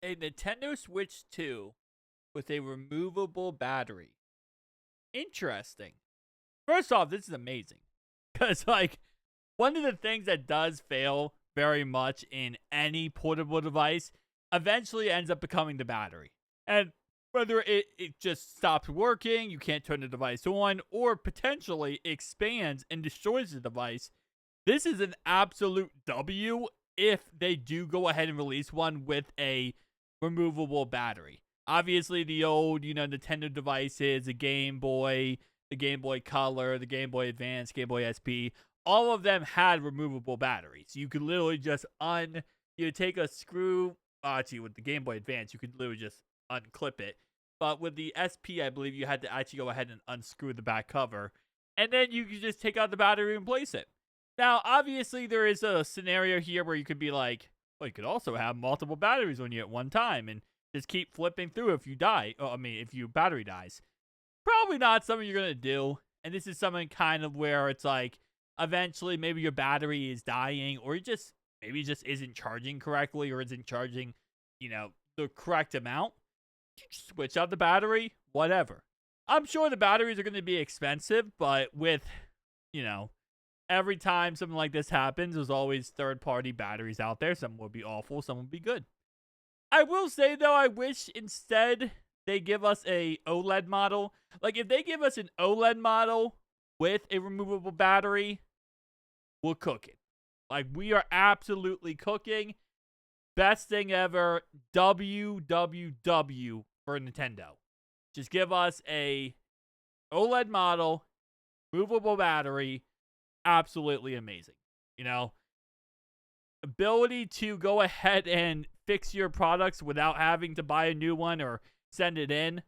A Nintendo Switch 2 with a removable battery. Interesting. First off, this is amazing. Because, like, one of the things that does fail very much in any portable device eventually ends up becoming the battery. And whether it just stops working, you can't turn the device on, or potentially expands and destroys the device, this is an absolute W if they do go ahead and release one with a removable battery. Obviously, the old, Nintendo devices, the Game Boy Color, the Game Boy Advance, Game Boy SP, all of them had removable batteries. You could literally just take a screw. Actually, with the Game Boy Advance, you could literally just unclip it. But with the SP, I believe you had to actually go ahead and unscrew the back cover, and then you could just take out the battery and replace it. Now, obviously, there is a scenario here where you could be like, well, you could also have multiple batteries on you at one time and just keep flipping through if you die. If your battery dies. Probably not something you're going to do. And this is something kind of where it's like, eventually, maybe your battery is dying, or maybe it just isn't charging correctly, or isn't charging, the correct amount. Switch out the battery, whatever. I'm sure the batteries are going to be expensive, but with, every time something like this happens, there's always third-party batteries out there. Some will be awful, some will be good. I will say, though, I wish instead they give us a OLED model. Like, if they give us an OLED model with a removable battery, we're cooking. Like, we are absolutely cooking. Best thing ever. WWW for Nintendo. Just give us a OLED model, movable battery. Absolutely amazing. Ability to go ahead and fix your products without having to buy a new one or send it in.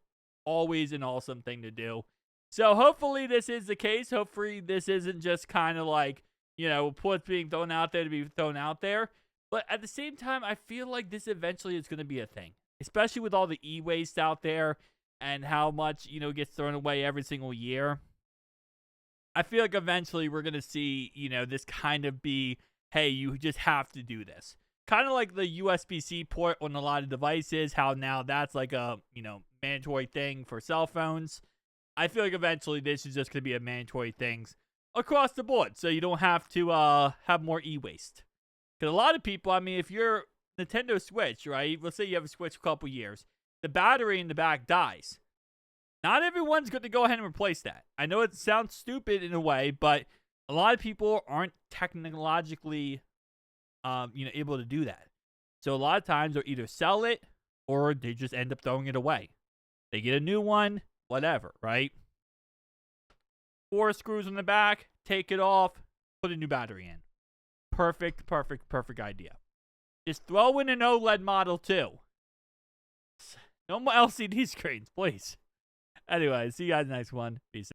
Always an awesome thing to do. So hopefully this is the case. Hopefully this isn't just kind of like, what's being thrown out there to be thrown out there. But at the same time, I feel like this eventually is going to be a thing. Especially with all the e-waste out there and how much, gets thrown away every single year. I feel like eventually we're going to see, this kind of be, hey, you just have to do this. Kind of like the USB-C port on a lot of devices, how now that's like a, mandatory thing for cell phones. I feel like eventually this is just going to be a mandatory thing across the board, so you don't have to have more e-waste. Because a lot of people, if you're Nintendo Switch, right? Let's say you have a Switch for a couple years. The battery in the back dies. Not everyone's going to go ahead and replace that. I know it sounds stupid in a way, but a lot of people aren't technologically, able to do that. So a lot of times they'll either sell it or they just end up throwing it away. They get a new one, whatever, right? 4 screws in the back, take it off, put a new battery in. Perfect idea. Just throw in an OLED model too. No more LCD screens, please. Anyway, see you guys next one. Peace.